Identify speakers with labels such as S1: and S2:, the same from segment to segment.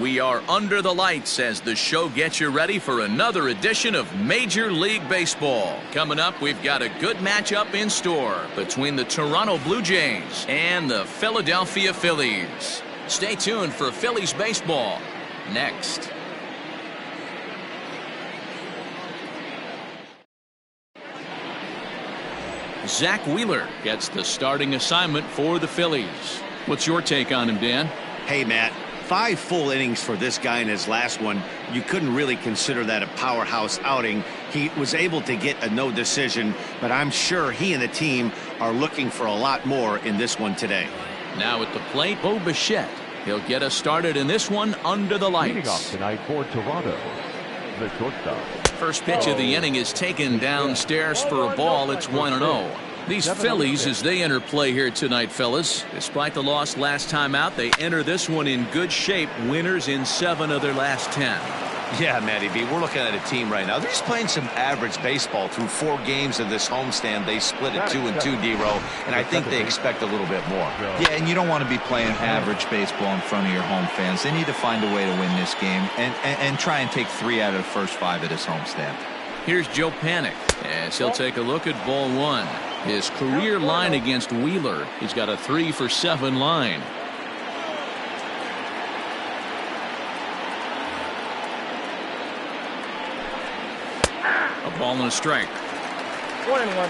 S1: We are under the lights as the show gets you ready for another edition of Major League Baseball. Coming up, we've got a good matchup in store between the Toronto Blue Jays and the Philadelphia Phillies. Stay tuned for Phillies baseball next. Zach Wheeler gets the starting assignment for the Phillies. What's your take on him, Dan?
S2: Hey, Matt. 5 full innings for this guy in his last one. You couldn't really consider that a powerhouse outing. He was able to get a no decision, but I'm sure he and the team are looking for a lot more in this one today.
S1: Now at the plate, Bo Bichette. He'll get us started in this one under the lights.
S3: Leading off tonight for Toronto, the shortstop.
S1: First pitch of the inning is taken downstairs for a ball. It's 1-0. These Phillies, as they enter play here tonight, fellas, despite the loss last time out, they enter this one in good shape, winners in 7 of their last 10.
S4: Yeah, Matty B, we're looking at a team right now. They're just playing some average baseball through 4 games of this homestand. They split it 2-2, D-Row, and I think they expect a little bit more.
S5: Yeah, and you don't want to be playing average baseball in front of your home fans. They need to find a way to win this game and try and take 3 out of the first 5 of this homestand.
S1: Here's Joe Phanatic as he'll take a look at ball 1. His career line against Wheeler. He's got a 3-for-7 line. A ball and a strike.
S6: 1-1.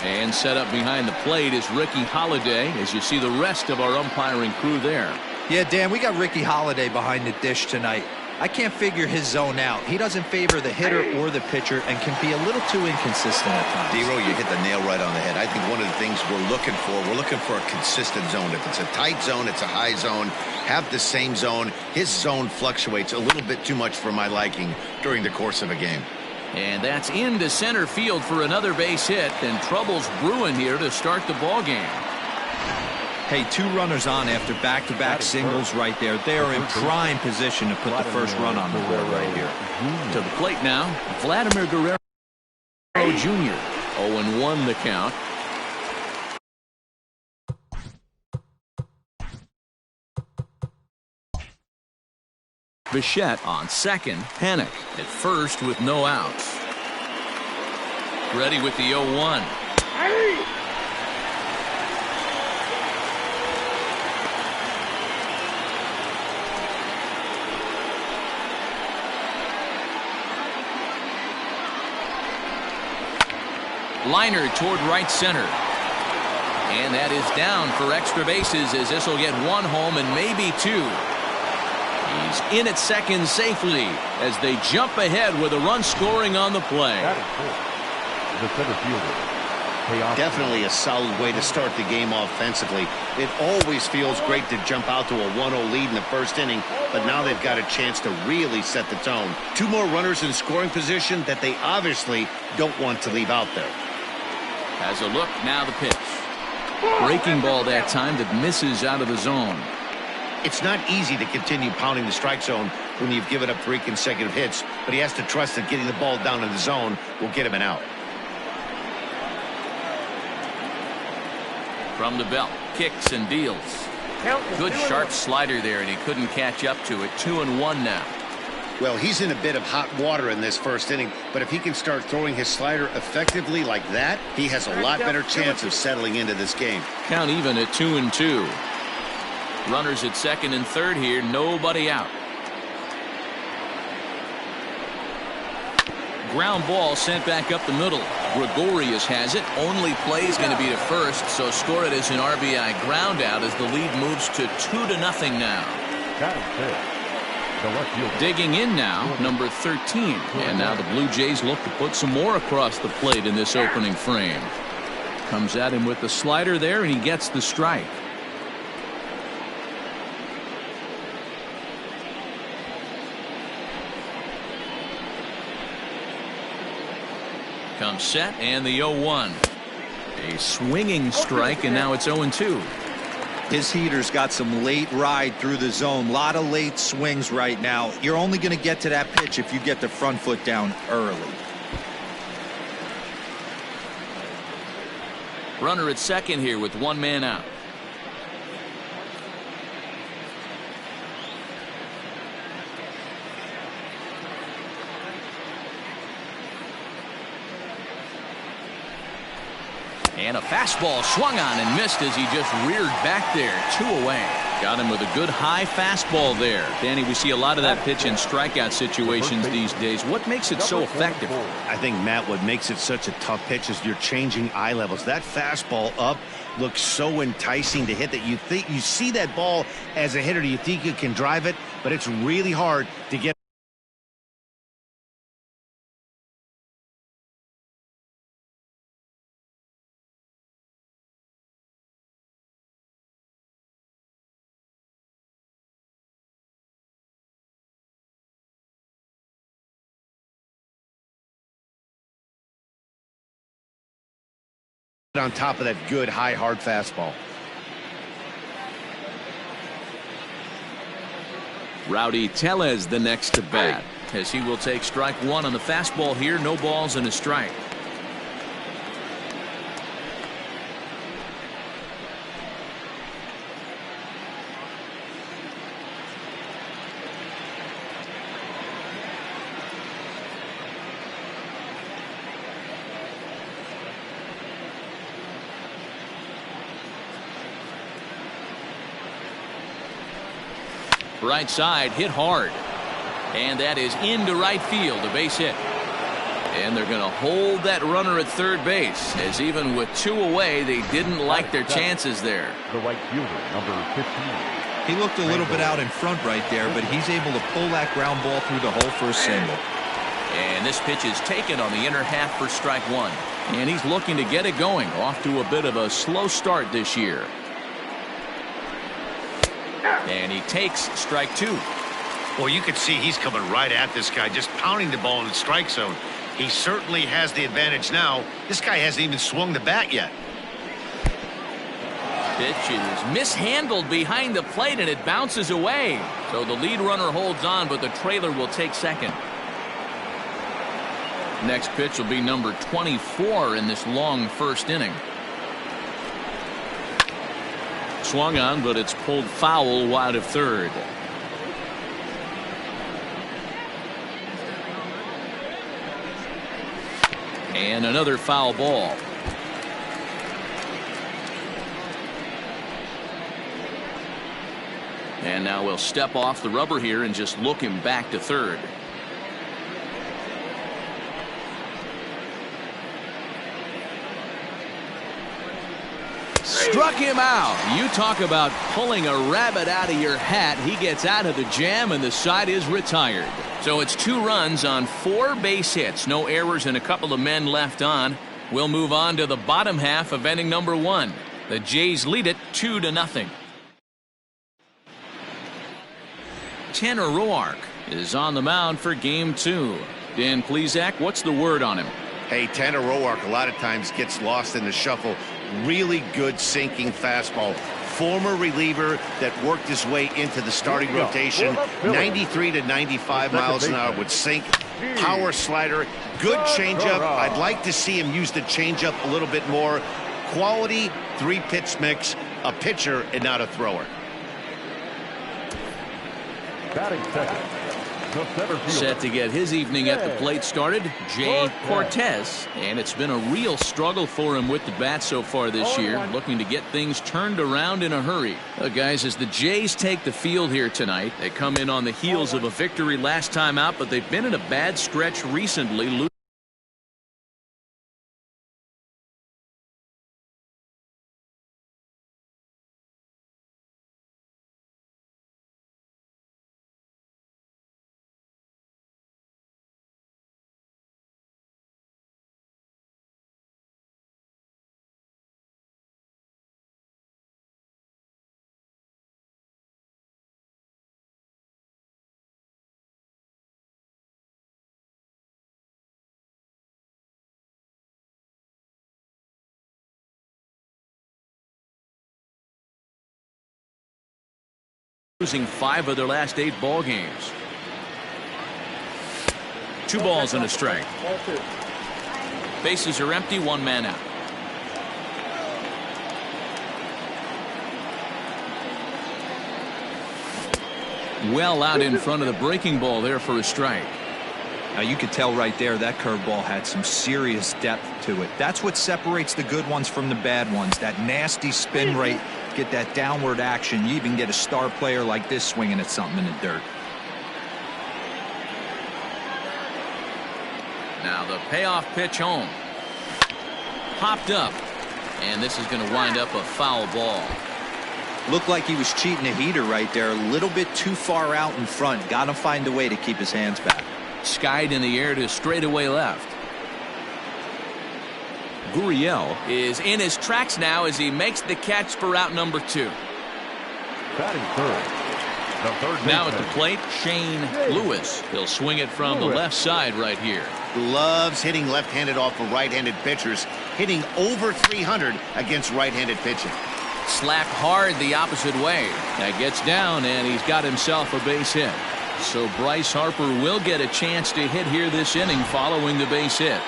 S1: And set up behind the plate is Ricky Holiday as you see the rest of our umpiring crew there.
S5: Yeah, Dan, we got Ricky Holiday behind the dish tonight. I can't figure his zone out. He doesn't favor the hitter or the pitcher and can be a little too inconsistent at times.
S2: D-Row, you hit the nail right on the head. I think one of the things we're looking for a consistent zone. If it's a tight zone, it's a high zone. Have the same zone. His zone fluctuates a little bit too much for my liking during the course of a game.
S1: And that's into center field for another base hit, and trouble's brewing here to start the ball game.
S5: Hey, 2 runners on after back-to-back singles right there. They are in prime position to put the first run on the board right here.
S1: To the plate now, Vladimir Guerrero Jr. 0-1 the count. Bichette on second. Phanatic at first with no outs. Ready with the 0-1. Liner toward right center. And that is down for extra bases as this will get 1 home and maybe 2. He's in at second safely as they jump ahead with a run scoring on the play.
S3: The center fielder.
S2: Definitely a solid way to start the game offensively. It always feels great to jump out to a 1-0 lead in the first inning, but now they've got a chance to really set the tone. 2 more runners in scoring position that they obviously don't want to leave out there.
S1: Has a look, now the pitch. Breaking ball that time that misses out of the zone.
S2: It's not easy to continue pounding the strike zone when you've given up 3 consecutive hits, but he has to trust that getting the ball down in the zone will get him an out.
S1: From the belt, kicks and deals. Good sharp slider there, and he couldn't catch up to it. 2-1 now.
S2: Well, he's in a bit of hot water in this first inning, but if he can start throwing his slider effectively like that, he has a lot better chance of settling into this game.
S1: Count even at 2-2. Runners at second and third here, nobody out. Ground ball sent back up the middle. Gregorius has it. Only play is going to be to first, so score it as an RBI ground out as the lead moves to 2-0 now. Digging in now, number 13. And now the Blue Jays look to put some more across the plate in this opening frame. Comes at him with the slider there, and he gets the strike. Comes set, and the 0-1. A swinging strike, and now it's 0-2.
S5: His heater's got some late ride through the zone. A lot of late swings right now. You're only going to get to that pitch if you get the front foot down early.
S1: Runner at second here with 1 man out. And a fastball swung on and missed as he just reared back there. 2 away. Got him with a good high fastball there. Danny, we see a lot of that pitch in strikeout situations these days. What makes it so effective?
S2: I think, Matt, what makes it such a tough pitch is you're changing eye levels. That fastball up looks so enticing to hit that you think you see that ball as a hitter. You think you can drive it, but it's really hard to get on top of that good high hard fastball.
S1: Rowdy Tellez the next to bat, as he will take strike 1 on the fastball here. No balls and a strike. Right side, hit hard. And that is into right field, a base hit. And they're going to hold that runner at third base, as even with 2 away, they didn't like their chances there.
S3: The right fielder, number 15.
S5: He looked a little bit out in front right there, but he's able to pull that ground ball through the hole for a single.
S1: And this pitch is taken on the inner half for strike 1. And he's looking to get it going, off to a bit of a slow start this year. And he takes strike 2.
S2: Well, you can see he's coming right at this guy, just pounding the ball in the strike zone. He certainly has the advantage now. This guy hasn't even swung the bat yet.
S1: Pitch is mishandled behind the plate, and it bounces away. So the lead runner holds on, but the trailer will take second. Next pitch will be number 24 in this long first inning. Swung on, but it's pulled foul wide of third. And another foul ball. And now we'll step off the rubber here and just look him back to third. Struck him out. You talk about pulling a rabbit out of your hat. He gets out of the jam, and the side is retired. So it's 2 runs on 4 base hits. No errors and a couple of men left on. We'll move on to the bottom half of inning number 1. The Jays lead it 2-0. Tanner Roark is on the mound for game 2. Dan Plesac, what's the word on him?
S2: Hey, Tanner Roark a lot of times gets lost in the shuffle. Really good sinking fastball. Former reliever that worked his way into the starting rotation. 93 to 95 miles an hour with sink. Power slider. Good changeup. I'd like to see him use the changeup a little bit more. Quality 3-pitch mix. A pitcher and not a thrower.
S3: Batting second.
S1: Set to get his evening at the plate started, Jay Cortez. And it's been a real struggle for him with the bat so far this year, looking to get things turned around in a hurry. Guys, as the Jays take the field here tonight, they come in on the heels of a victory last time out, but they've been in a bad stretch recently. Losing 5 of their last 8 ball games. 2 balls and a strike. Bases are empty, 1 man out. Well out in front of the breaking ball there for a strike.
S5: Now you could tell right there that curveball had some serious depth to it. That's what separates the good ones from the bad ones. That nasty spin rate, get that downward action. You even get a star player like this swinging at something in the dirt.
S1: Now the payoff pitch home. Popped up. And this is going to wind up a foul ball.
S5: Looked like he was cheating a heater right there. A little bit too far out in front. Got to find a way to keep his hands back.
S1: Skied in the air to straightaway left. Gurriel is in his tracks now as he makes the catch for out number 2.
S3: Batting third. The third
S1: now at the plate, Shane Lewis. He'll swing it from the left side right here.
S2: Loves hitting left-handed off of right-handed pitchers, hitting over 300 against right-handed pitching.
S1: Slapped hard the opposite way. That gets down, and he's got himself a base hit. So Bryce Harper will get a chance to hit here this inning following the base hit.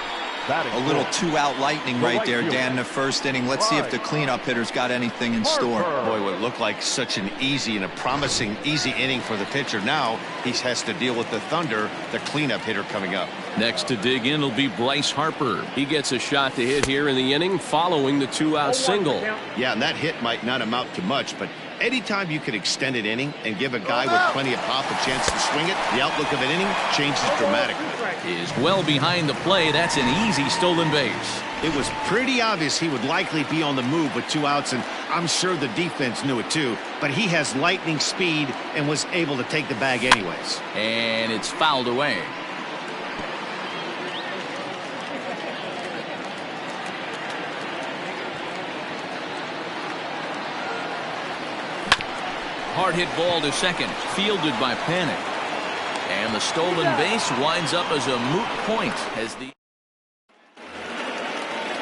S5: A little two-out lightning right there, Dan, in the first inning. Let's see if the cleanup hitter's got anything in store.
S2: Boy, what looked like such an easy and a promising easy inning for the pitcher. Now he has to deal with the Thunder, the cleanup hitter coming up.
S1: Next to dig in will be Bryce Harper. He gets a shot to hit here in the inning following the two-out single.
S2: Yeah, and that hit might not amount to much, but anytime you can extend an inning and give a guy with plenty of pop a chance to swing it, the outlook of an inning changes dramatically.
S1: Is well behind the play. That's an easy stolen base.
S2: It was pretty obvious he would likely be on the move with 2 outs, and I'm sure the defense knew it too, but he has lightning speed and was able to take the bag anyways.
S1: And it's fouled away. Hard hit ball to second, fielded by Phanatic. And the stolen base winds up as a moot point as the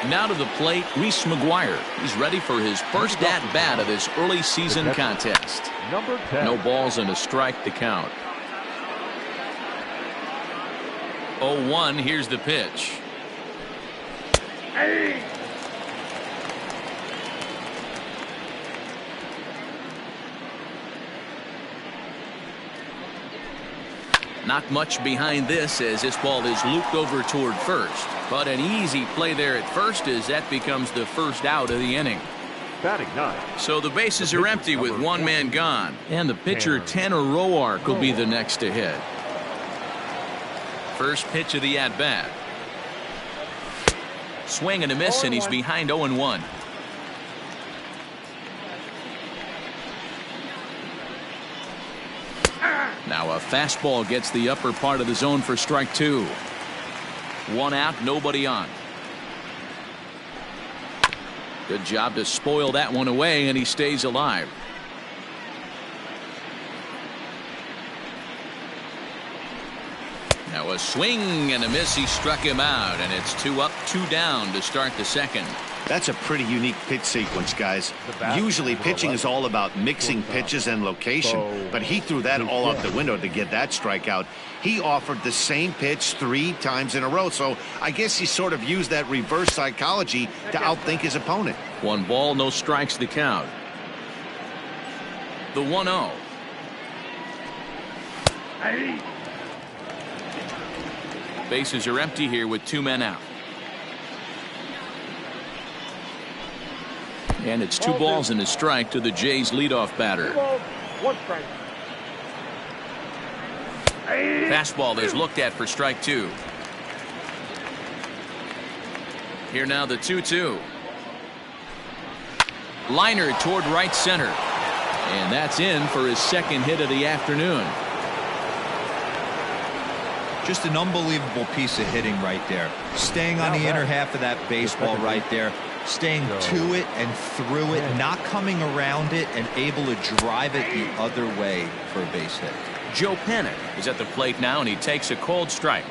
S1: now to the plate, Reese McGuire. He's ready for his first at-bat of this early season contest.
S3: Number 10.
S1: No balls and a strike to count. 0-1, here's the pitch. Not much behind this as this ball is looped over toward first. But an easy play there at first as that becomes the first out of the inning.
S3: Batting 9.
S1: So the bases are empty with one man gone. And the pitcher Tanner Roark will be the next to hit. First pitch of the at-bat. Swing and a miss, and he's behind 0-1. Now a fastball gets the upper part of the zone for strike 2. 1 out, nobody on. Good job to spoil that one away, and he stays alive. Now a swing and a miss. He struck him out, and it's 2 up, 2 down to start the second.
S2: That's a pretty unique pitch sequence, guys. Usually pitching is all about mixing pitches and location, but he threw that all out the window to get that strikeout. He offered the same pitch 3 times in a row, so I guess he sort of used that reverse psychology to outthink his opponent.
S1: 1 ball, no strikes to count. The 1-0. Bases are empty here with 2 men out. And it's 2 balls and a strike to the Jays leadoff batter.
S3: 1 strike.
S1: Fastball is looked at for strike 2. Here now the 2-2. Liner toward right center. And that's in for his second hit of the afternoon.
S5: Just an unbelievable piece of hitting right there. Staying on the inner half of that baseball right there. Staying to it and through it, not coming around it, and able to drive it the other way for a base hit.
S1: Joe Phanatic is at the plate now, and he takes a cold strike.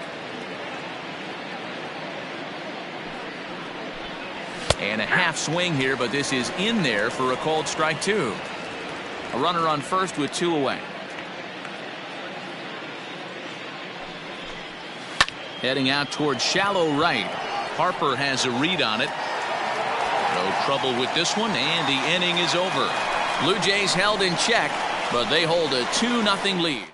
S1: And a half swing here, but this is in there for a cold strike too. A runner on first with 2 away. Heading out towards shallow right. Harper has a read on it. No trouble with this one, and the inning is over. Blue Jays held in check, but they hold a 2-0 lead.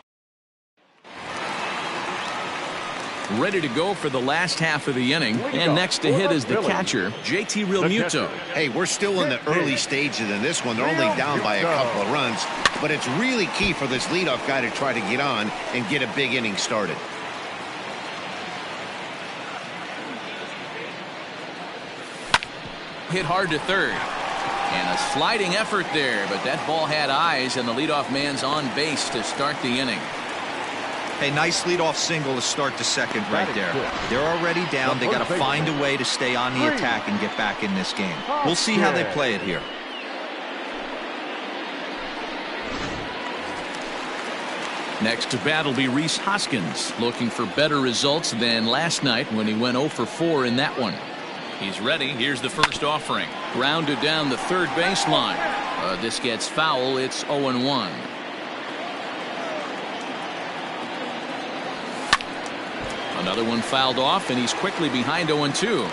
S1: ready to go for the last half of the inning. And next to hit is the catcher, JT Realmuto.
S2: Hey, we're still in the early stages in this one. They're only down by a couple of runs, but it's really key for this leadoff guy to try to get on and get a big inning started.
S1: Hit hard to third. And a sliding effort there, but that ball had eyes, and the leadoff man's on base to start the inning.
S5: Hey, nice leadoff single to start the second right there. They're already down. They got to find a way to stay on the attack and get back in this game. We'll see how they play it here.
S1: Next to bat will be Rhys Hoskins, looking for better results than last night when he went 0 for 4 in that one. He's ready. Here's the first offering. Grounded down the third baseline. This gets foul. It's 0-1. Another one fouled off, and he's quickly behind 0-2.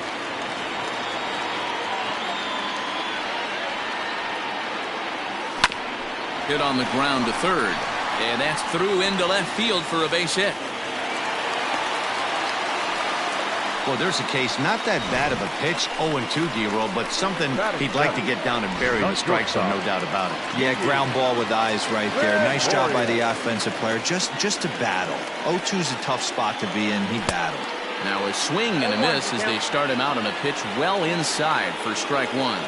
S1: Hit on the ground to third. And that's through into left field for a base hit.
S2: Well, there's a case, not that bad of a pitch, 0-2, D-roll, but something he'd like to get down and bury the strike zone, no doubt about it.
S5: Yeah, ground ball with eyes right there. Nice job by the offensive player, just to battle. 0-2 is a tough spot to be in. He battled.
S1: Now a swing and a miss as they start him out on a pitch well inside for strike one.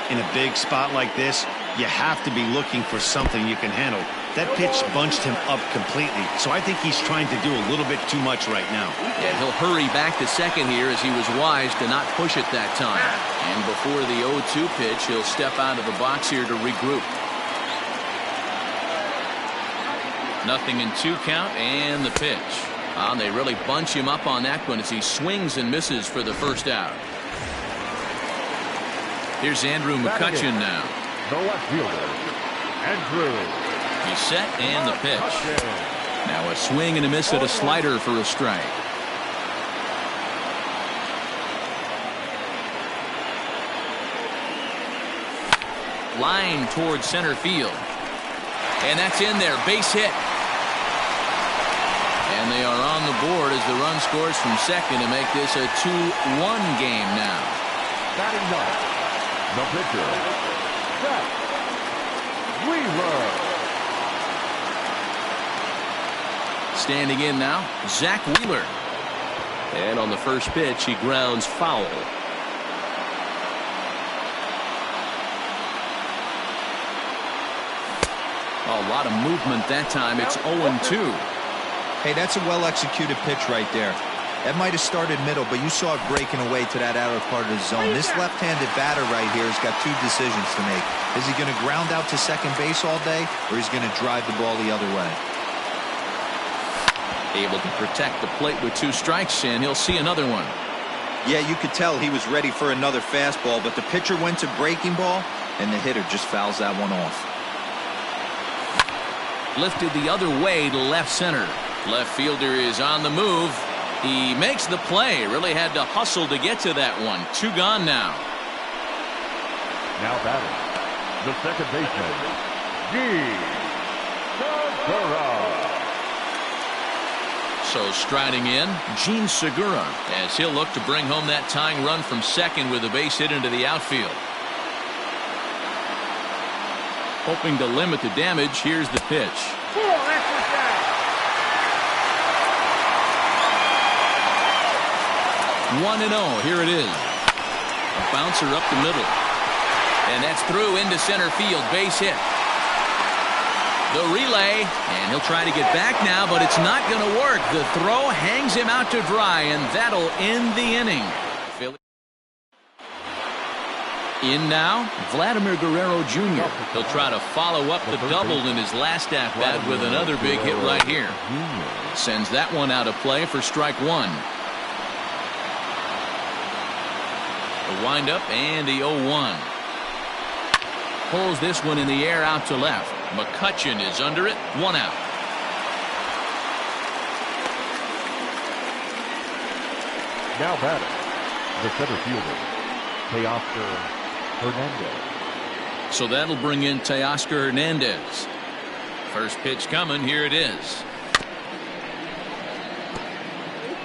S2: In a big spot like this, you have to be looking for something you can handle. That pitch bunched him up completely, so I think he's trying to do a little bit too much right now.
S1: Yeah, he'll hurry back to second here as he was wise to not push it that time. And before the 0-2 pitch, he'll step out of the box here to regroup. Nothing in 2 count, and the pitch. They really bunch him up on that one as he swings and misses for the first out. Here's Andrew McCutchen now.
S3: The left fielder, Andrew.
S1: He's set, and the pitch. Now a swing and a miss at a slider for a strike. Line towards center field. And that's in there. Base hit. And they are on the board as the run scores from second to make this a 2-1 game now.
S3: Batting ninth, the pitcher, Zach Wheeler.
S1: Standing in now, Zach Wheeler. And on the first pitch, he grounds foul. A lot of movement that time. It's 0-2.
S5: Hey, that's a well-executed pitch right there. That might have started middle, but you saw it breaking away to that outer part of the zone. This left-handed batter right here has got 2 decisions to make. Is he going to ground out to second base all day, or is he going to drive the ball the other way?
S1: Able to protect the plate with 2 strikes, and he'll see another one.
S5: Yeah, you could tell he was ready for another fastball, but the pitcher went to breaking ball, and the hitter just fouls that one off.
S1: Lifted the other way to left center. Left fielder is on the move. He makes the play. Really had to hustle to get to that one. 2 gone now.
S3: Now batting, the second baseman, Segura.
S1: So striding in, Gene Segura, as he'll look to bring home that tying run from second with a base hit into the outfield. Hoping to limit the damage, here's the pitch. 1-0, here it is. A bouncer up the middle. And that's through into center field, base hit. The relay, and he'll try to get back now, but it's not going to work. The throw hangs him out to dry, and that'll end the inning. In now, Vladimir Guerrero Jr. He'll try to follow up the double in his last at-bat with another big hit right here. Sends that one out of play for strike one. The windup and the 0-1. Pulls this one in the air out to left. McCutchen is under it. 1 out.
S3: Now batting, the center fielder, Teoscar Hernandez.
S1: So that'll bring in Teoscar Hernandez. First pitch coming. Here it is.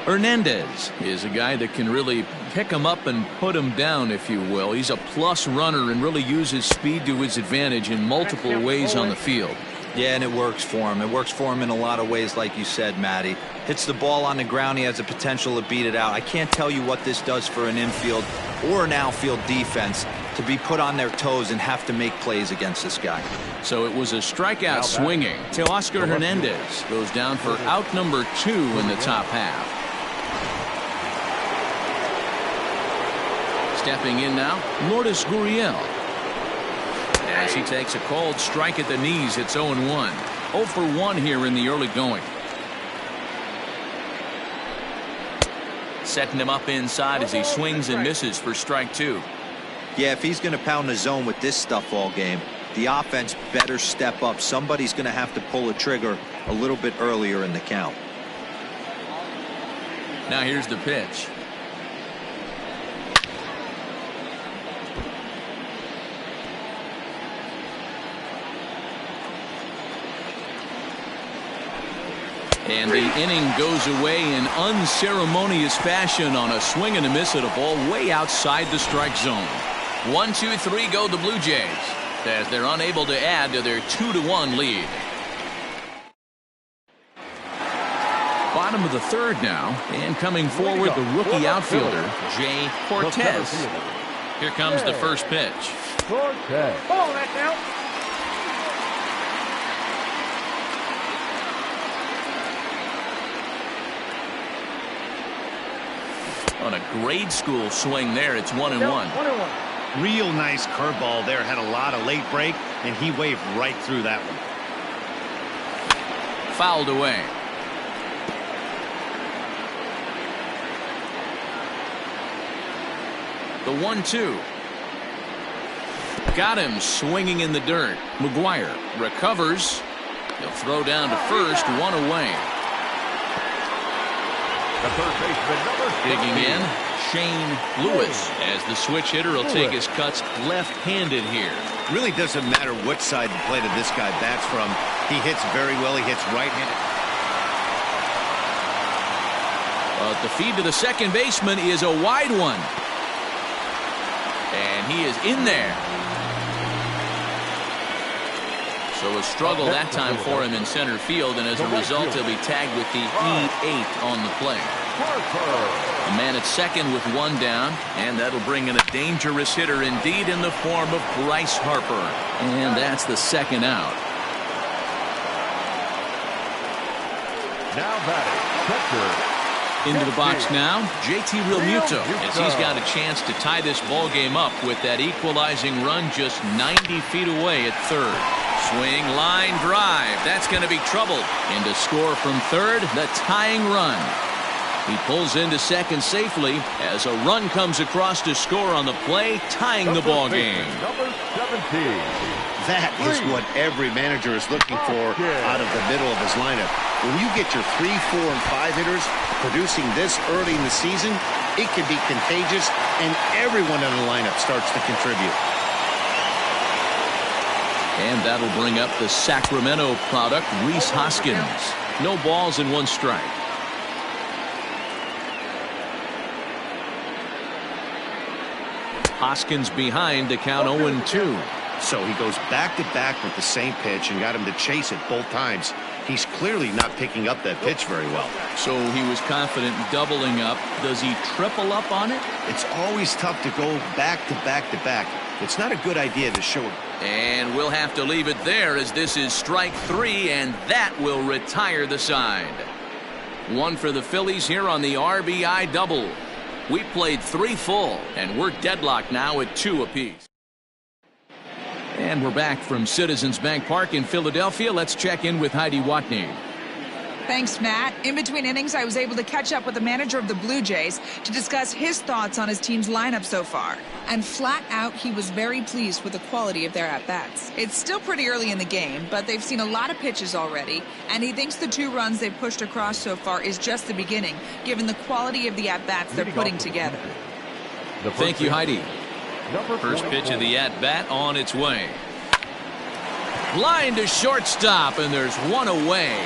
S1: Hernandez is a guy that can really pick him up and put him down, if you will. He's a plus runner and really uses speed to his advantage in multiple ways on the field.
S5: Yeah, and it works for him. It works for him in a lot of ways, like you said, Matty. Hits the ball on the ground. He has the potential to beat it out. I can't tell you what this does for an infield or an outfield defense to be put on their toes and have to make plays against this guy.
S1: So it was a strikeout swinging. Teoscar Hernandez goes down for out number 2 in the top half. Stepping in now, Lourdes Gurriel. As he takes a cold strike at the knees, it's 0-1. 0 for 1 here in the early going. Setting him up inside as he swings and misses for strike 2.
S5: Yeah, if he's going to pound the zone with this stuff all game, the offense better step up. Somebody's going to have to pull a trigger a little bit earlier in the count.
S1: Now here's the pitch. And the inning goes away in unceremonious fashion on a swing and a miss at a ball way outside the strike zone. 1-2-3 go the Blue Jays as they're unable to add to their 2-1 lead. Bottom of the third now, and coming forward the rookie outfielder Jay Cortez. Here comes the first pitch.
S3: Cortez.
S6: Come on, that now.
S1: On a grade school swing there, it's 1-1.
S6: 1-1.
S2: Real nice curveball there. Had a lot of late break, and he waved right through that one.
S1: Fouled away. The 1-2. Got him swinging in the dirt. McGuire recovers. He'll throw down to first, 1 away.
S3: The third baseman, number 60.
S1: Digging in, Shane Lewis, as the switch hitter will take his cuts left-handed here.
S2: Really doesn't matter which side of the plate this guy bats from. He hits very well. He hits right-handed.
S1: But the feed to the second baseman is a wide one. And he is in there. So a struggle that time for him in center field, and as a result he'll be tagged with the E8 on the play. A man at second with 1 down, and that'll bring in a dangerous hitter indeed in the form of Bryce Harper. And that's the second out.
S3: Now batting, catcher.
S1: Into the box now, JT Realmuto, as he's got a chance to tie this ball game up with that equalizing run just 90 feet away at third. Swing, line, drive. That's going to be trouble. And to score from third, the tying run. He pulls into second safely as a run comes across to score on the play, tying the ball game.
S3: Number 17.
S2: That is what every manager is looking for out of the middle of his lineup. When you get your 3, 4, and 5 hitters producing this early in the season, it can be contagious, and everyone in the lineup starts to contribute.
S1: And that'll bring up the Sacramento product, Rhys Hoskins. No balls and 1 strike. Hoskins behind to count 0-2.
S2: So he goes back-to-back with the same pitch and got him to chase it both times. He's clearly not picking up that pitch very well.
S1: So he was confident doubling up. Does he triple up on it?
S2: It's always tough to go back-to-back-to-back. It's not a good idea to show it.
S1: And we'll have to leave it there as this is strike 3, and that will retire the side. 1 for the Phillies here on the RBI double. We played 3 full, and we're deadlocked now at 2 apiece. And we're back from Citizens Bank Park in Philadelphia. Let's check in with Heidi Watney.
S7: Thanks, Matt. In between innings, I was able to catch up with the manager of the Blue Jays to discuss his thoughts on his team's lineup so far. And flat out, he was very pleased with the quality of their at-bats. It's still pretty early in the game, but they've seen a lot of pitches already, and he thinks the 2 runs they've pushed across so far is just the beginning, given the quality of the at-bats they're putting together.
S1: Thank you, Heidi. First pitch of the at-bat on its way. Line to shortstop, and there's 1 away.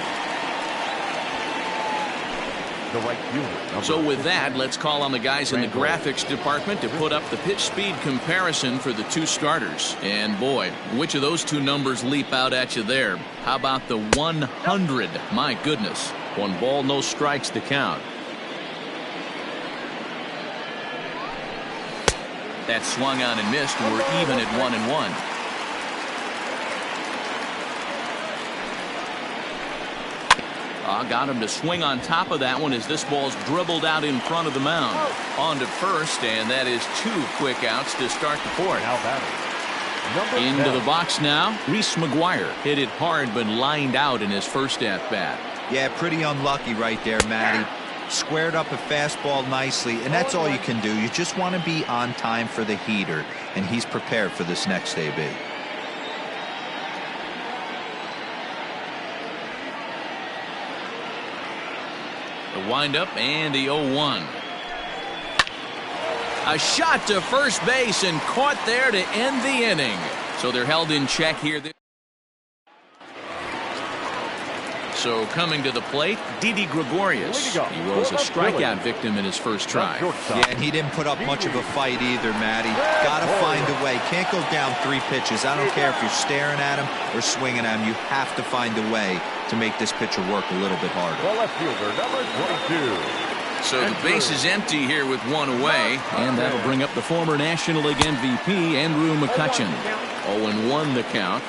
S3: The right fielder.
S1: So with that, let's call on the guys in the graphics department to put up the pitch speed comparison for the two starters. And boy, which of those two numbers leap out at you there? How about the 100? My goodness. 1 ball, no strikes to count. That swung on and missed. We're even at 1-1. Got him to swing on top of that one as this ball's dribbled out in front of the mound. On to first, and that is 2 quick outs to start the 4th.
S3: Now batting.
S1: Into the box now, Reese McGuire. Hit it hard but lined out in his first at-bat.
S5: Yeah, pretty unlucky right there, Matty. Squared up a fastball nicely, and that's all you can do. You just want to be on time for the heater, and he's prepared for this next AB.
S1: The windup and the 0-1. A shot to first base and caught there to end the inning. So they're held in check here. So coming to the plate, Didi Gregorius. He was a strikeout victim in his first try.
S5: Yeah, and he didn't put up much of a fight either, Matty. Got to find a way. Can't go down 3 pitches. I don't care if you're staring at him or swinging at him. You have to find a way to make this pitcher work a little bit harder.
S3: The left fielder, number 22.
S1: So the base is empty here with 1 away, and that'll bring up the former National League MVP, Andrew McCutchen. 0-1 the count.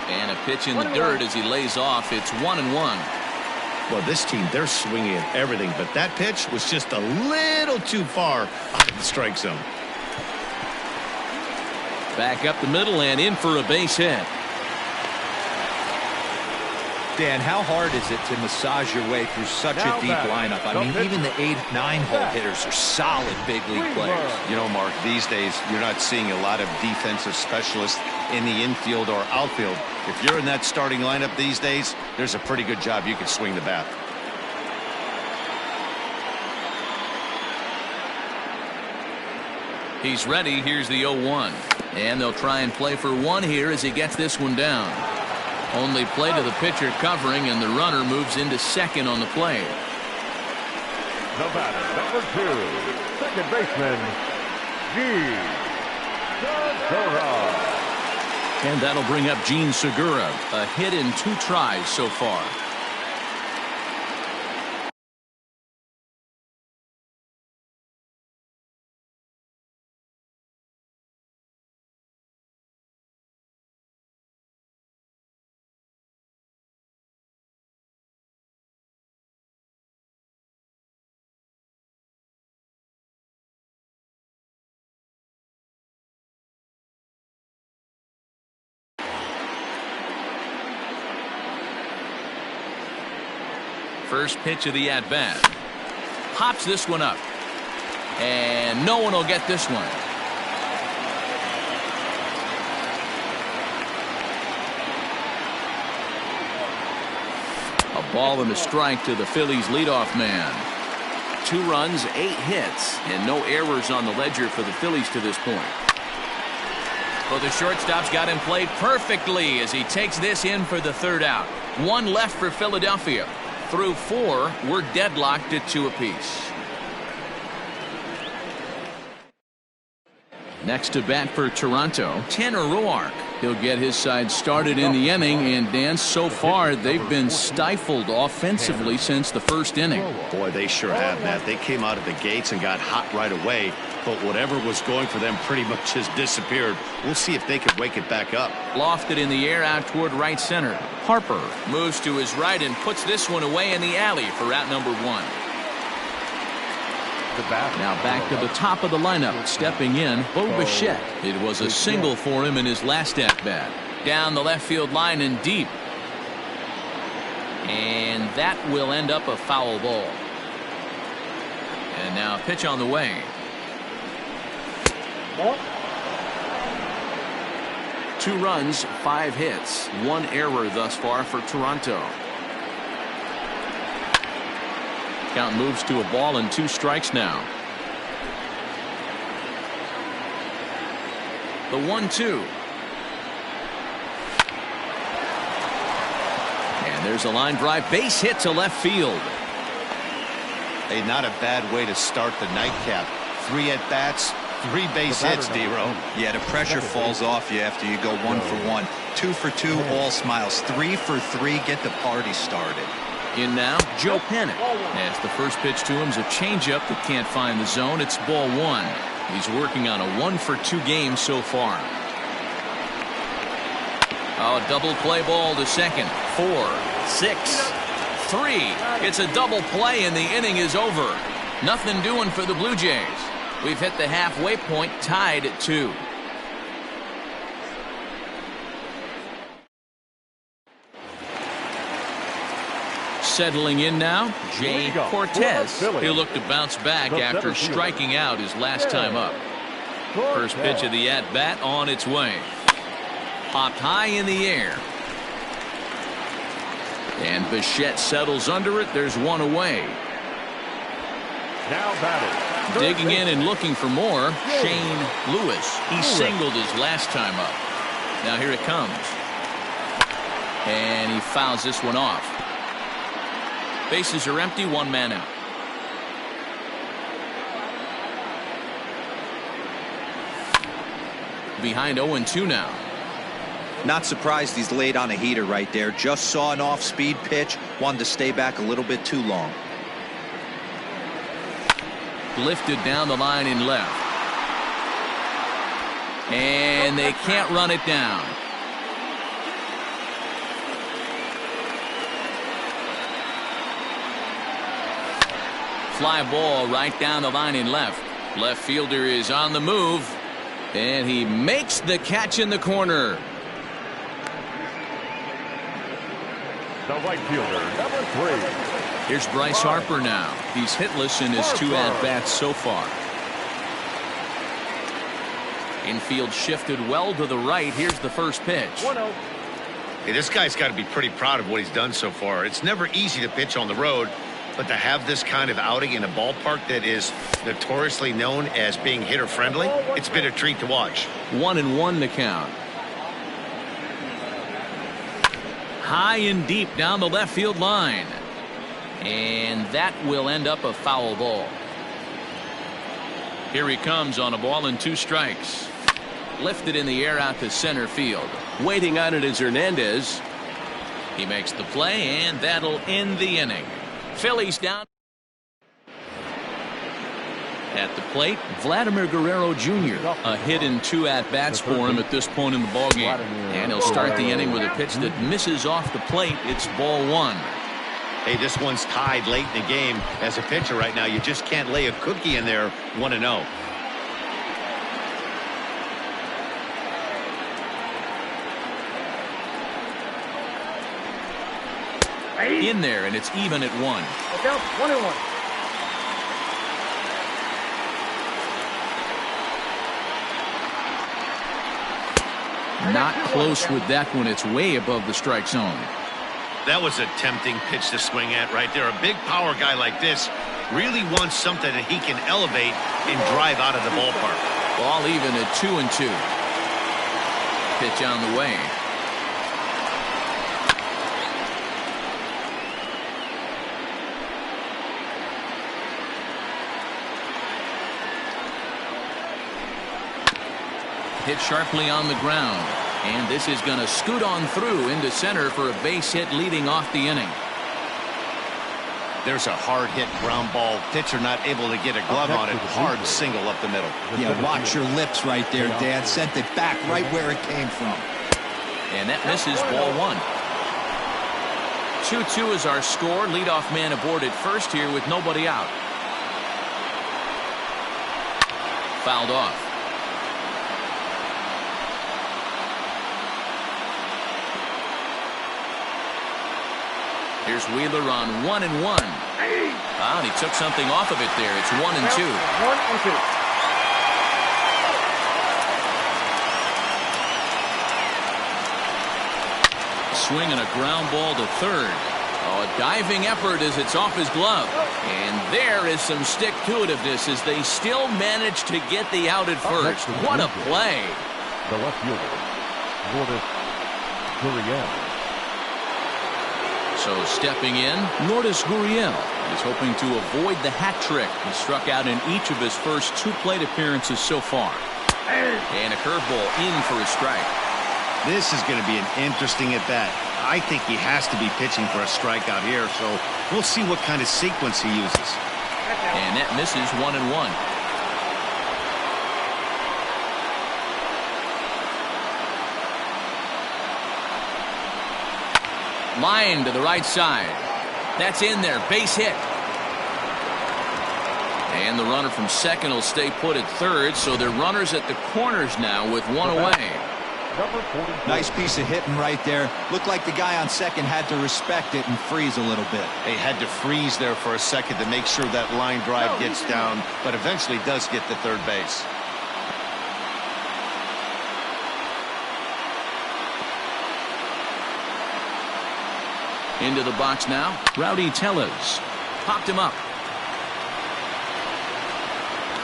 S1: And a pitch in the dirt as he lays off. It's 1-1.
S2: Well, this team, they're swinging at everything, but that pitch was just a little too far out of the strike zone.
S1: Back up the middle and in for a base hit.
S5: Dan, how hard is it to massage your way through such a deep lineup? I mean, even the 8, 9-hole hitters are solid big league players.
S2: You know, Mark, these days you're not seeing a lot of defensive specialists in the infield or outfield. If you're in that starting lineup these days, there's a pretty good job you can swing the bat.
S1: He's ready. Here's the 0-1. And they'll try and play for 1 here as he gets this one down. Only play to the pitcher covering, and the runner moves into second on the play.
S3: The batter, number 2, second baseman, Gene Segura.
S1: And that'll bring up Gene Segura. A hit in 2 tries so far. First pitch of the at-bat. Pops this one up. And no one will get this one. A ball and a strike to the Phillies leadoff man. 2 runs, 8 hits, and no errors on the ledger for the Phillies to this point. Well, the shortstop's got him played perfectly as he takes this in for the 3rd out. 1 left for Philadelphia. Through 4, we're deadlocked at 2 apiece. Next to bat for Toronto, Tanner Roark. He'll get his side started in the inning, and Dan, so far they've been stifled offensively since the first inning.
S2: Boy, they sure have, Matt. They came out of the gates and got hot right away, but whatever was going for them pretty much has disappeared. We'll see if they can wake it back up.
S1: Lofted in the air out toward right center. Harper moves to his right and puts this one away in the alley for out number 1. Now back to the top of the lineup, stepping in, Bo Bichette. It was a single for him in his last at-bat. Down the left field line and deep. And that will end up a foul ball. And now a pitch on the way.
S6: Ball.
S1: 2 runs, 5 hits, 1 error thus far for Toronto. Count moves to a ball and 2 strikes now. The 1-2. There's a line drive base hit to left field.
S2: Hey, not a bad way to start the nightcap. 3 at-bats, 3 base hits, D-Row.
S5: Yeah, the pressure falls off you after you go 1 for 1. 2 for 2, all smiles. 3 for 3, get the party started.
S1: In now, Joe Phanatic. As the first pitch to him is a changeup that can't find the zone. It's ball 1. He's working on a 1 for 2 game so far. Oh, double play ball to second. 4, 6, 3. It's a double play and the inning is over. Nothing doing for the Blue Jays. We've hit the halfway point, tied at 2. Settling in now, Jay Cortez. He'll look to bounce back after striking out his last time up. First pitch of the at-bat on its way. Popped high in the air. And Bichette settles under it. There's 1 away.
S3: Now batting.
S1: Digging in and looking for more, Shane Lewis. He singled his last time up. Now here it comes. And he fouls this one off. Bases are empty, 1 man out. Behind 0-2 now.
S5: Not surprised he's laid on a heater right there. Just saw an off-speed pitch. Wanted to stay back a little bit too long.
S1: Lifted down the line in left. And they can't run it down. Fly ball right down the line in left. Left fielder is on the move. And he makes the catch in the corner.
S3: The right fielder, number 3.
S1: Here's Bryce Harper now. He's hitless in his 2 at-bats so far. Infield shifted well to the right. Here's the first pitch.
S3: 1-0.
S2: Hey, this guy's got to be pretty proud of what he's done so far. It's never easy to pitch on the road, but to have this kind of outing in a ballpark that is notoriously known as being hitter-friendly, it's been a treat to watch.
S1: 1-1 to count. High and deep down the left field line. And that will end up a foul ball. Here he comes on a ball and 2 strikes. Lifted in the air out to center field. Waiting on it is Hernandez. He makes the play, and that'll end the inning. Phillies down. At the plate, Vladimir Guerrero Jr. A hit in 2 at-bats for him at this point in the ballgame. And he'll start the inning with a pitch that misses off the plate. It's ball 1.
S2: Hey, this one's tied late in the game. As a pitcher right now, you just can't lay a cookie in there 1-0.
S1: In there, and it's even at 1.
S6: 1-1.
S1: Not close with that one. It's way above the strike zone.
S2: That was a tempting pitch to swing at right there. A big power guy like this really wants something that he can elevate and drive out of the ballpark.
S1: Ball even at 2-2. Pitch on the way. Hit sharply on the ground. And this is going to scoot on through into center for a base hit leading off the inning.
S2: There's a hard hit ground ball. Pitcher not able to get a glove on it. Hard single up the middle.
S5: Yeah, watch your lips right there, Dan. Sent it back right where it came from.
S1: And that misses ball 1. 2-2 is our score. Leadoff man aboard at first here with nobody out. Fouled off. Here's Wheeler on 1-1. And he took something off of it there. It's 1-2.
S6: 1-2.
S1: Swing and a ground ball to third. Oh, a diving effort as it's off his glove. And there is some stick-to-itiveness as they still manage to get the out at first. What a play.
S3: The left fielder, Lourdes Gurriel.
S1: So stepping in, Lourdes Gurriel is hoping to avoid the hat trick. He struck out in each of his first 2 plate appearances so far. And a curveball in for a strike.
S2: This is going to be an interesting at-bat. I think he has to be pitching for a strikeout here, so we'll see what kind of sequence he uses.
S1: And that misses 1-1. Line to the right side. That's in there. Base hit. And the runner from second will stay put at third, so they're runners at the corners now with 1 away.
S5: Nice piece of hitting right there. Looked like the guy on second had to respect it and freeze a little bit.
S2: They had to freeze there for a second to make sure that line drive gets down, but eventually does get to third base.
S1: Into the box now. Rowdy Tellez popped him up.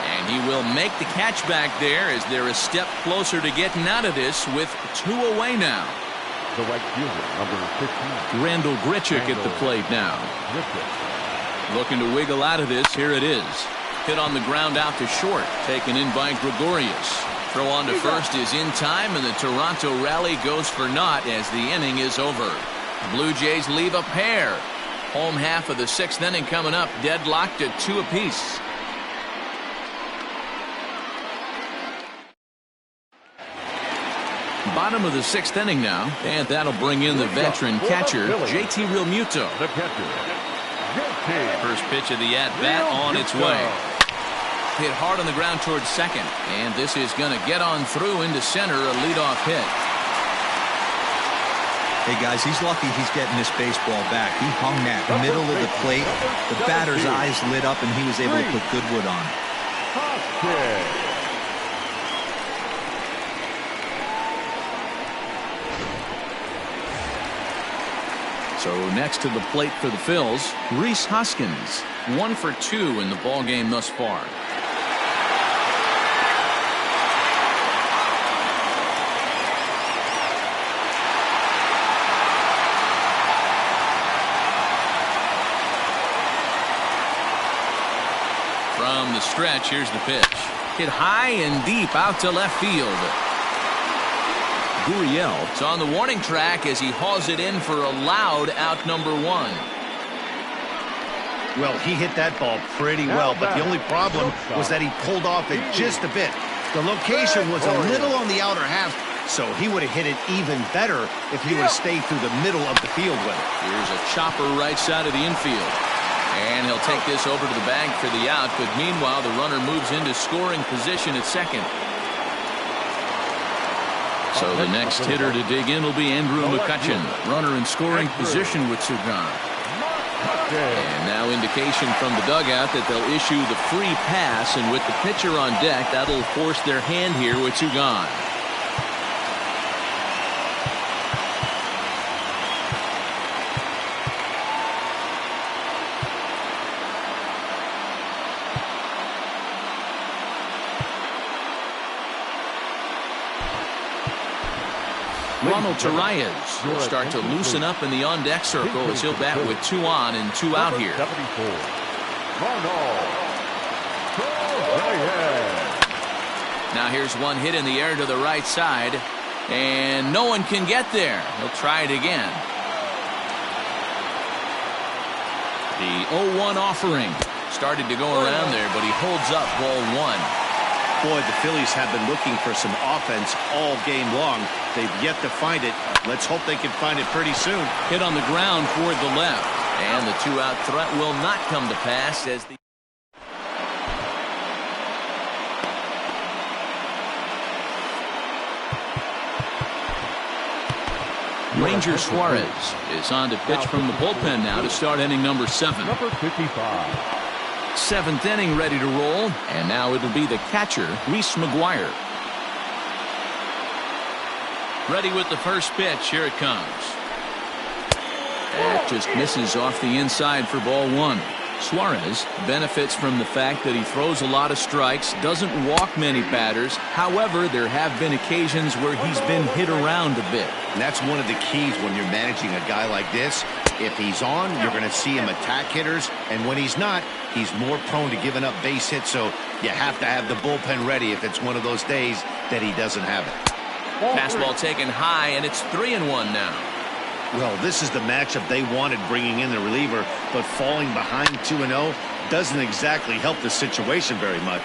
S1: And he will make the catch back there as they're a step closer to getting out of this with 2 away now.
S3: The right fielder, number 15.
S1: Randall Grichuk at the plate now. Looking to wiggle out of this. Here it is. Hit on the ground out to short. Taken in by Gregorius. Throw on to first is in time, and the Toronto rally goes for naught as the inning is over. Blue Jays leave a pair. Home half of the 6th inning coming up, deadlocked at 2 apiece. Bottom of the 6th inning now, and that'll bring in the veteran catcher, JT Realmuto.
S3: The catcher, JT.
S1: First pitch of the at-bat on its way. Hit hard on the ground towards second, and this is going to get on through into center, a leadoff hit.
S5: Hey guys, he's lucky he's getting this baseball back. He hung that middle of the plate. The batter's eyes lit up and he was able to put good wood on.
S1: So next to the plate for the Phils, Rhys Hoskins, 1 for 2 in the ball game thus far. From the stretch, here's the pitch. Hit high and deep out to left field. Gurriel is on the warning track as he hauls it in for a loud out number 1.
S2: Well, he hit that ball pretty well, but the only problem was that he pulled off it just a bit. The location was a little on the outer half, so he would have hit it even better if he would have stayed through the middle of the field with it.
S1: Here's a chopper right side of the infield. And he'll take this over to the bag for the out, but meanwhile the runner moves into scoring position at second. So the next hitter to dig in will be Andrew McCutchen, runner in scoring position with 2 gone. And now indication from the dugout that they'll issue the free pass, and with the pitcher on deck, that'll force their hand here with 2 gone. Ronald Torreyes will start to loosen up in the on-deck circle as he'll bat with 2 on and 2 out here. Now here's one hit in the air to the right side, and no one can get there. He'll try it again. The 0-1 offering started to go around there, but he holds up ball 1.
S2: Boy, the Phillies have been looking for some offense all game long. They've yet to find it. Let's hope they can find it pretty soon.
S1: Hit on the ground toward the left, and the 2-out threat will not come to pass as the Ranger Suarez is on to pitch from the bullpen now to start inning number 7.
S3: Number 55.
S1: 7th inning ready to roll, and now it'll be the catcher, Reese McGuire. Ready with the first pitch. Here it comes. That just misses off the inside for ball 1. Suarez benefits from the fact that he throws a lot of strikes, doesn't walk many batters. However, there have been occasions where he's been hit around a bit.
S2: And that's one of the keys when you're managing a guy like this. If he's on, you're going to see him attack hitters, and when he's not, he's more prone to giving up base hits, so you have to have the bullpen ready if it's one of those days that he doesn't have it.
S1: Fastball taken high, and it's 3-1 now.
S2: Well, this is the matchup they wanted, bringing in the reliever, but falling behind 2-0 doesn't exactly help the situation very much.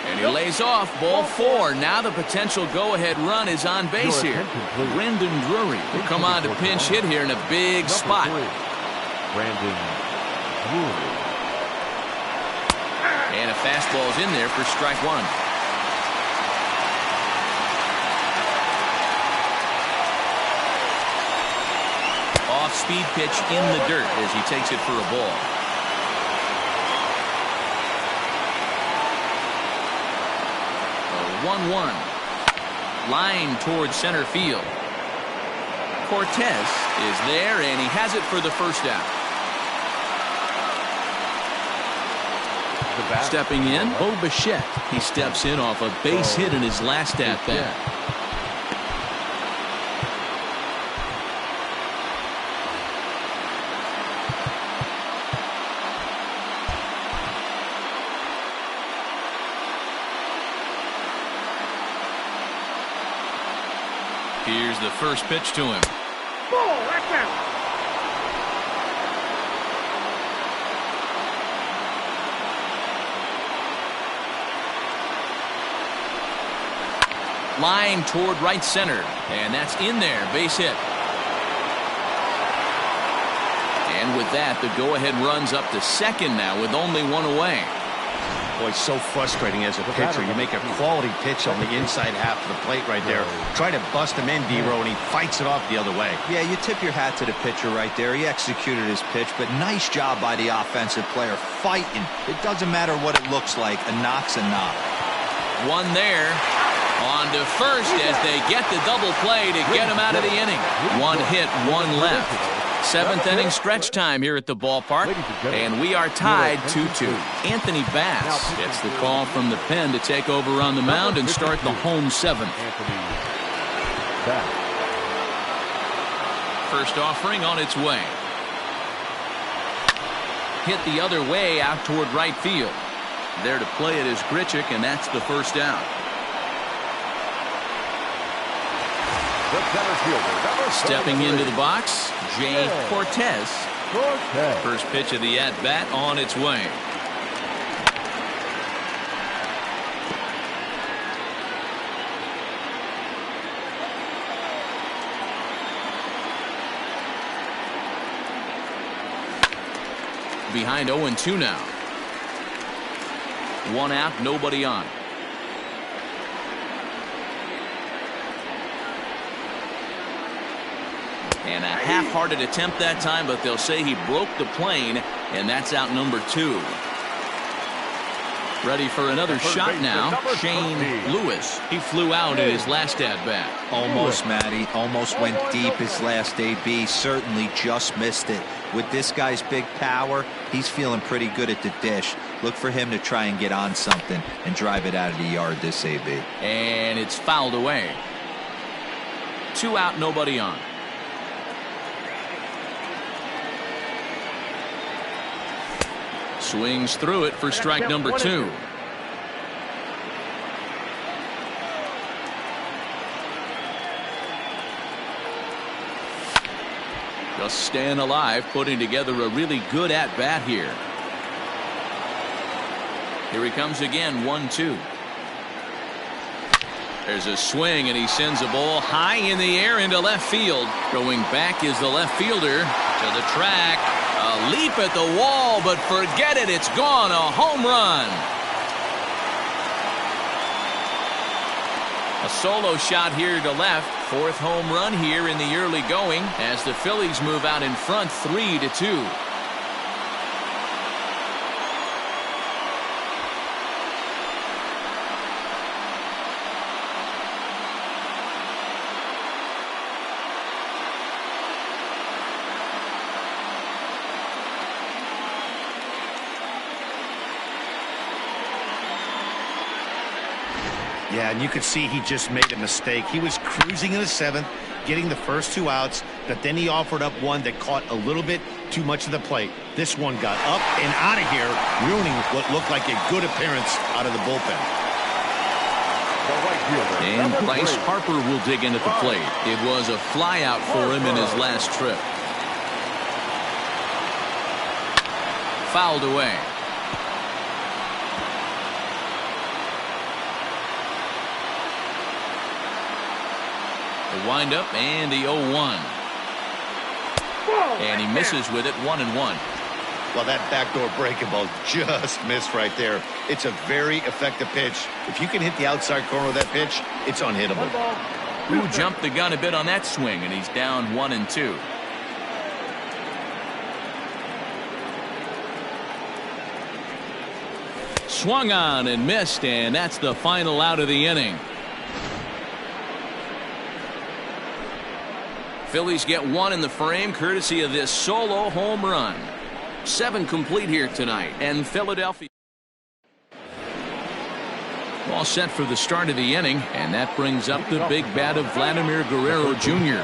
S1: And he lays off, ball 4. Now the potential go-ahead run is on base here. Brendan Drury will come on to pinch hit here in a big spot.
S3: Brandon Drury.
S1: And a fastball's in there for strike 1. Off-speed pitch in the dirt as he takes it for a ball. A 1-1. Line towards center field. Cortez is there, and he has it for the first out. Stepping in, Bo Bichette. He steps in off a base hit in his last at-bat. Here's the first pitch to him.
S6: Ball, right down.
S1: Line toward right center, and that's in there, base hit. And with that, the go-ahead runs up to second now with only 1 away.
S2: Boy, so frustrating as a pitcher. You make a quality pitch on the inside half of the plate right there. Try to bust him in, D-Row, and he fights it off the other way.
S5: Yeah, you tip your hat to the pitcher right there. He executed his pitch, but nice job by the offensive player fighting. It doesn't matter what it looks like. A knock's a knock.
S1: One there. On to first as they get the double play to get him out of the inning. 1 hit, 1 left. 7th inning stretch time here at the ballpark, and we are tied 2-2. Anthony Bass gets the call from the pen to take over on the mound and start the home 7th. First offering on its way. Hit the other way out toward right field. There to play it is Grichuk, and that's the first out. Stepping into the box, Jay Cortez. First pitch of the at-bat on its way. Behind 0-2 now. 1 out, nobody on. And a half-hearted attempt that time, but they'll say he broke the plane, and that's out number 2. Ready for another shot now, Shane Lewis. He flew out in his last at-bat.
S5: Almost, Matty. Almost went deep his last AB. Certainly just missed it. With this guy's big power, he's feeling pretty good at the dish. Look for him to try and get on something and drive it out of the yard this AB.
S1: And it's fouled away. 2 out, nobody on. Swings through it for strike number 2. Just staying alive, putting together a really good at-bat here. Here he comes again, 1-2. There's a swing, and he sends a ball high in the air into left field. Going back is the left fielder to the track. A leap at the wall, but forget it. It's gone. A home run. A solo shot here to left. 4th home run here in the early going as the Phillies move out in front 3-2.
S2: Yeah, and you could see he just made a mistake. He was cruising in the 7th, getting the first 2 outs, but then he offered up one that caught a little bit too much of the plate. This one got up and out of here, ruining what looked like a good appearance out of the bullpen.
S1: And Bryce Harper will dig in at the plate. It was a fly out for him in his last trip. Fouled away. The windup and the 0-1. And he misses with it, 1-1.
S2: Well, that backdoor breaking ball just missed right there. It's a very effective pitch. If you can hit the outside corner of that pitch, it's unhittable.
S1: Who jumped the gun a bit on that swing, and he's down 1-2. Swung on and missed, and that's the final out of the inning. Phillies get one in the frame courtesy of this solo home run. 7 complete here tonight, and Philadelphia all set for the start of the inning, and that brings up the big bat of Vladimir Guerrero Jr.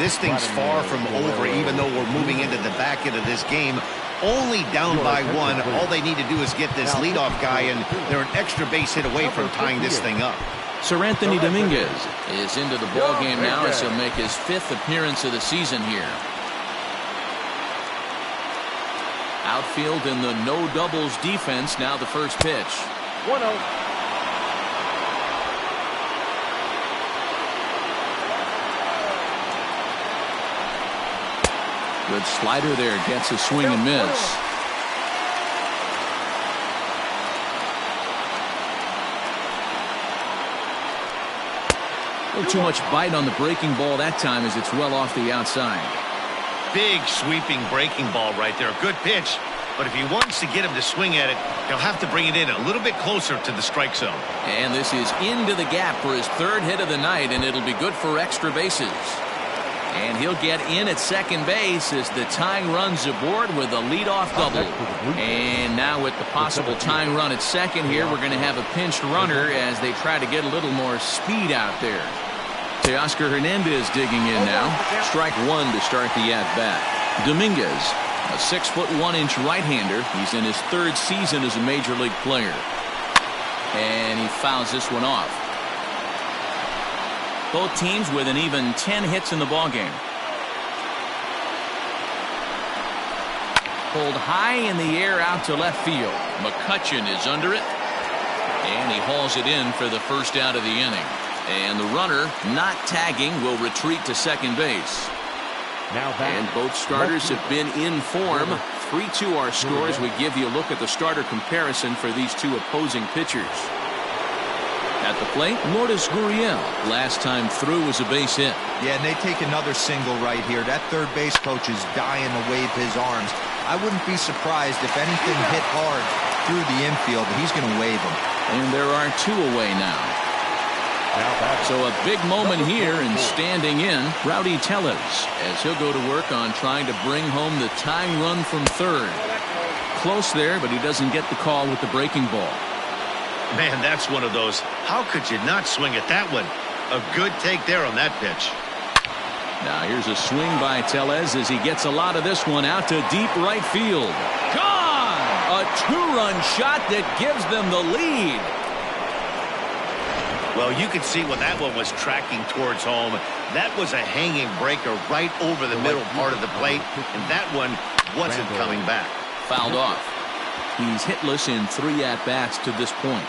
S2: This thing's far from over, even though we're moving into the back end of this game. Only down by 1. All they need to do is get this leadoff guy, and they're an extra base hit away from tying this thing up.
S1: Sir Anthony Dominguez is into the ball game now as he'll make his 5th appearance of the season here. Outfield in the no doubles defense. Now the first pitch.
S6: 1-0.
S1: Good slider there, gets a swing and miss. A little too much bite on the breaking ball that time as it's well off the outside.
S2: Big sweeping breaking ball right there. Good pitch, but if he wants to get him to swing at it, he'll have to bring it in a little bit closer to the strike zone.
S1: And this is into the gap for his 3rd hit of the night, and it'll be good for extra bases. And he'll get in at second base as the tying run's aboard with a leadoff double. And now with the possible tying run at second here, we're going to have a pinched runner as they try to get a little more speed out there. Teoscar Hernandez digging in now. Strike 1 to start the at-bat. Dominguez, a 6'1" right-hander. He's in his 3rd season as a major league player. And he fouls this one off. Both teams with an even 10 hits in the ballgame. Pulled high in the air out to left field. McCutchen is under it. And he hauls it in for the first out of the inning. And the runner, not tagging, will retreat to second base. And both starters have been in form. 3-2 our scores. We give you a look at the starter comparison for these 2 opposing pitchers. At the plate, Lourdes Gurriel. Last time through was a base hit.
S5: Yeah, and they take another single right here. That third base coach is dying to wave his arms. I wouldn't be surprised if anything hit hard through the infield. He's going to wave them.
S1: And there are 2 away now. So a big moment here, and standing in, Rowdy Tellez, as he'll go to work on trying to bring home the tying run from 3rd. Close there, but he doesn't get the call with the breaking ball.
S2: Man, that's one of those. How could you not swing at that one? A good take there on that pitch.
S1: Now here's a swing by Tellez as he gets a lot of this one out to deep right field. Gone! A 2-run shot that gives them the lead.
S2: Well, you could see when that one was tracking towards home. That was a hanging breaker right over the middle part of the plate, and that one wasn't coming back.
S1: Fouled off. He's hitless in 3 at-bats to this point.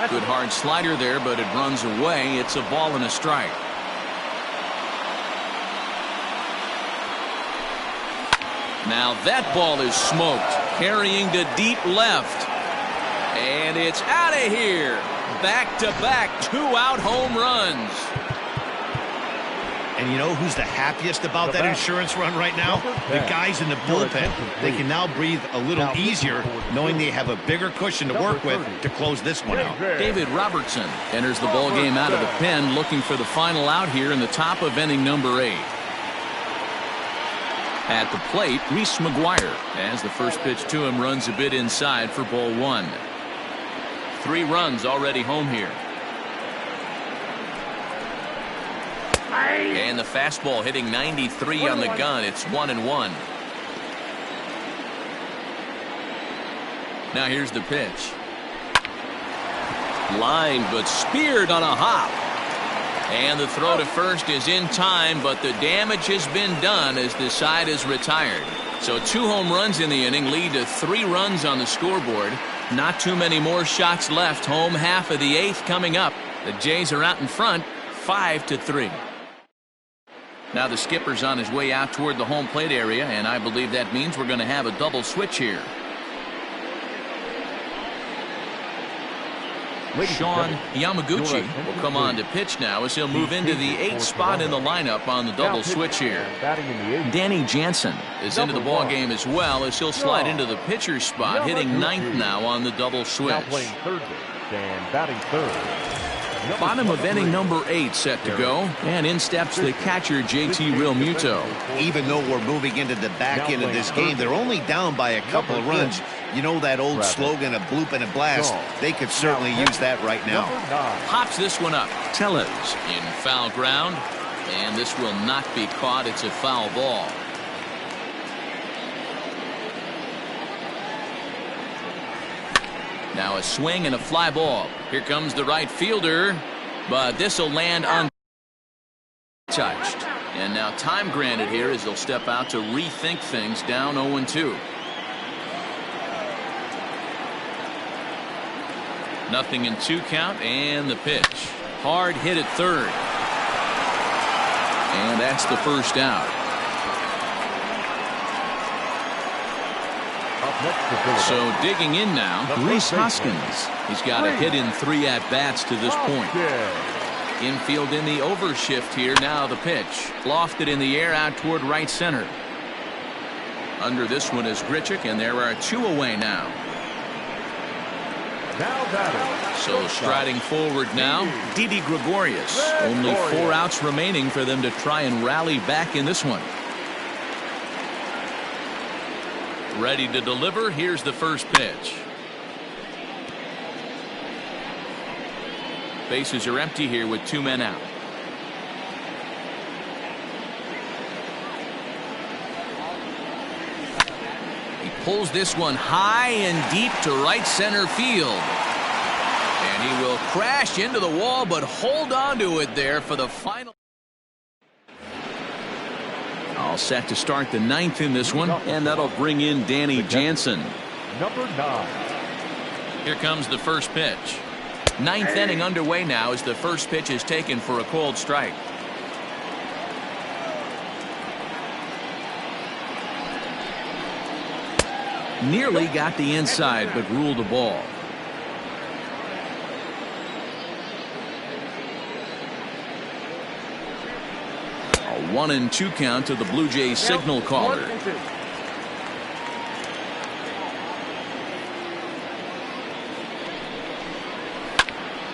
S1: Good hard slider there, but it runs away. It's a ball and a strike. Now that ball is smoked, carrying to deep left. And it's out of here. Back-to-back 2-out home runs.
S2: And you know who's the happiest about that insurance run right now? The guys in the bullpen. They can now breathe a little easier knowing they have a bigger cushion to work with to close this one out.
S1: David Robertson enters the ball game out of the pen, looking for the final out here in the top of inning number 8. At the plate, Reese McGuire, as the first pitch to him runs a bit inside for ball 1. 3 runs already home here. And the fastball hitting 93 on the gun. It's 1-1. Now here's the pitch. Line, but speared on a hop. And the throw to first is in time, but the damage has been done as the side is retired. So 2 home runs in the inning lead to 3 runs on the scoreboard. Not too many more shots left. Home half of the 8th coming up. The Jays are out in front, 5-3. Now the skipper's on his way out toward the home plate area, and I believe that means we're going to have a double switch here. Sean Yamaguchi will come on to pitch now as he'll move into the 8th spot in the lineup on the double switch here. Danny Jansen is into the ball game as well as he'll slide into the pitcher's spot, hitting 9th now on the double switch. Bottom of inning number 8 set to go, and in steps the catcher JT Realmuto.
S2: Even though we're moving into the back end of this game, they're only down by a couple of runs. You know that old slogan, a bloop and a blast? They could certainly use that right now.
S1: Pops this one up. Tellez in foul ground, and this will not be caught. It's a foul ball. Now a swing and a fly ball. Here comes the right fielder, but this will land untouched. And now time granted here as he'll step out to rethink things, down 0-2. Nothing in 2 count, and the pitch. Hard hit at third. And that's the first out. So digging in now, Rhys Hoskins. He's got a hit in 3 at-bats to this point. Infield in the overshift here. Now the pitch. Lofted in the air out toward right center. Under this one is Grichuk, and there are 2 away now. So striding forward now, Didi Gregorius. Only 4 outs remaining for them to try and rally back in this one. Ready to deliver. Here's the first pitch. Bases are empty here with 2 men out. He pulls this one high and deep to right center field. And he will crash into the wall, but hold on to it there for the final. All set to start the 9th in this one, and that'll bring in Danny Jansen.
S3: Number 9.
S1: Here comes the first pitch. 9th inning underway now as the first pitch is taken for a cold strike. Nearly got the inside, but ruled a ball. A 1-2 count to the Blue Jays signal caller.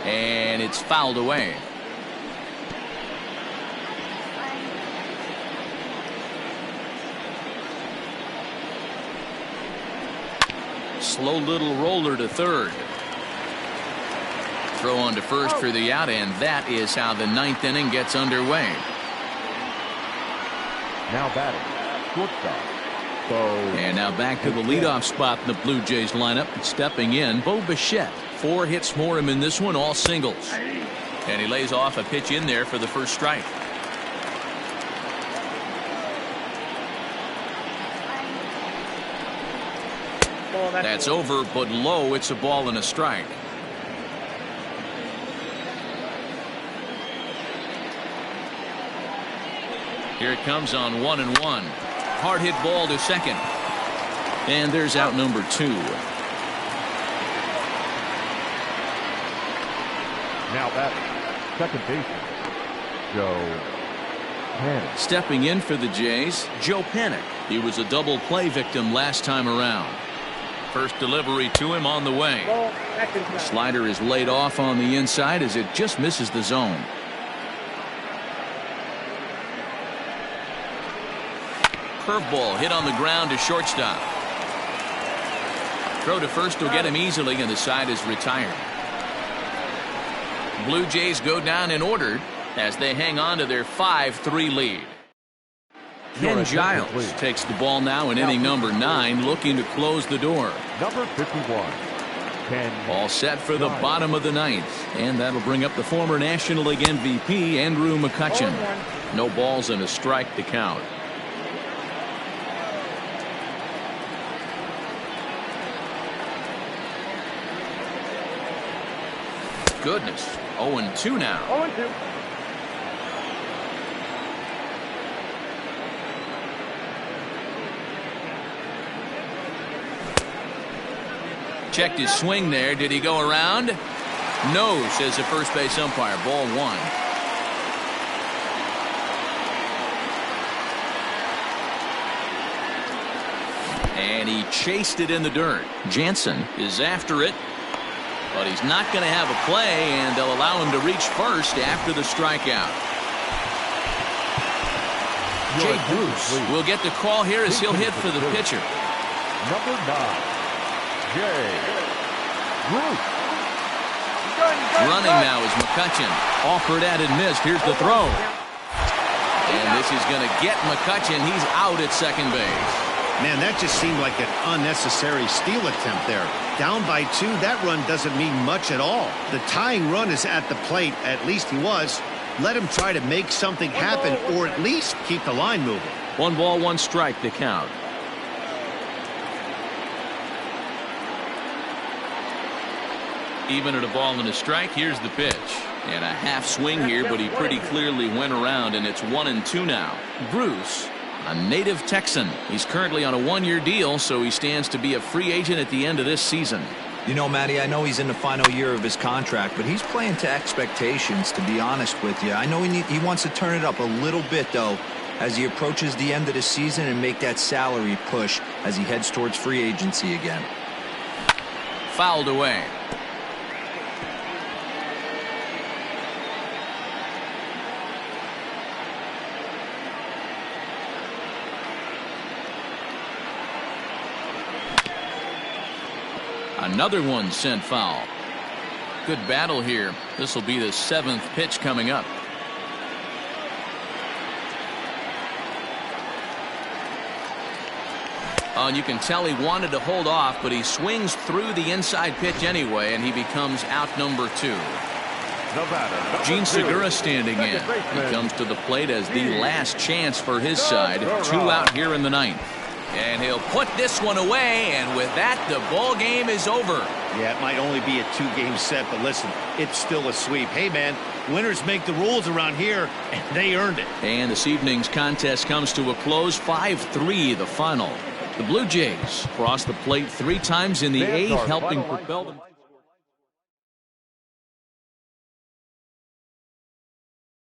S1: And it's fouled away. Slow little roller to third. Throw on to first for the out, and that is how the 9th inning gets underway.
S3: Now batting, shortstop.
S1: And now back to the leadoff spot in the Blue Jays lineup. Stepping in, Bo Bichette. 4 hits for him in this one, all singles. And he lays off a pitch in there for the first strike. That's over, but low. It's a ball and a strike. Here it comes on 1-1. Hard hit ball to second. And there's out number 2.
S3: Now batting, second baseman, Joe Phanatic.
S1: Stepping in for the Jays, Joe Phanatic. He was a double play victim last time around. First delivery to him on the way. The slider is laid off on the inside as it just misses the zone. Curveball hit on the ground to shortstop. Throw to first will get him easily, and the side is retired. Blue Jays go down in order as they hang on to their 5-3 lead. Ken Giles takes the ball now in inning number 9, looking to close the door.
S3: Number 51.
S1: All set for the bottom of the 9th, and that'll bring up the former National League MVP, Andrew McCutchen. No balls and a strike to count. Goodness, 0-2 now.
S6: 0-2.
S1: Checked his swing there. Did he go around? No, says the first base umpire. Ball 1. And he chased it in the dirt. Jansen is after it, but he's not going to have a play, and they'll allow him to reach first after the strikeout. Jay Bruce will get the call here as he'll hit for the pitcher.
S3: Number 9. Jay Bruce.
S1: Running now is McCutchen. Offered at and missed. Here's the throw. And this is going to get McCutchen. He's out at second base.
S2: Man, that just seemed like an unnecessary steal attempt there. Down by 2, that run doesn't mean much at all. The tying run is at the plate. At least he was. Let him try to make something happen, or at least keep the line moving.
S1: 1 ball, 1 strike to count. Even at a ball and a strike, here's the pitch. And a half swing here, but he pretty clearly went around, and it's 1-2 now. Bruce, a native Texan. He's currently on a 1-year deal, so he stands to be a free agent at the end of this season.
S5: You know, Matty, I know he's in the final year of his contract, but he's playing to expectations, to be honest with you. I know he wants to turn it up a little bit, though, as he approaches the end of the season and make that salary push as he heads towards free agency again.
S1: Fouled away. Another one sent foul. Good battle here. This will be the 7th pitch coming up. And you can tell he wanted to hold off, but he swings through the inside pitch anyway, and he becomes out number 2. Gene Segura standing in. He comes to the plate as the last chance for his side. 2 out here in the 9th. And he'll put this one away, and with that, the ball game is over.
S2: Yeah, it might only be a 2-game set, but listen, it's still a sweep. Hey, man, winners make the rules around here, and they earned it.
S1: And this evening's contest comes to a close, 5-3 the final. The Blue Jays cross the plate 3 times in the 8th, helping propel them.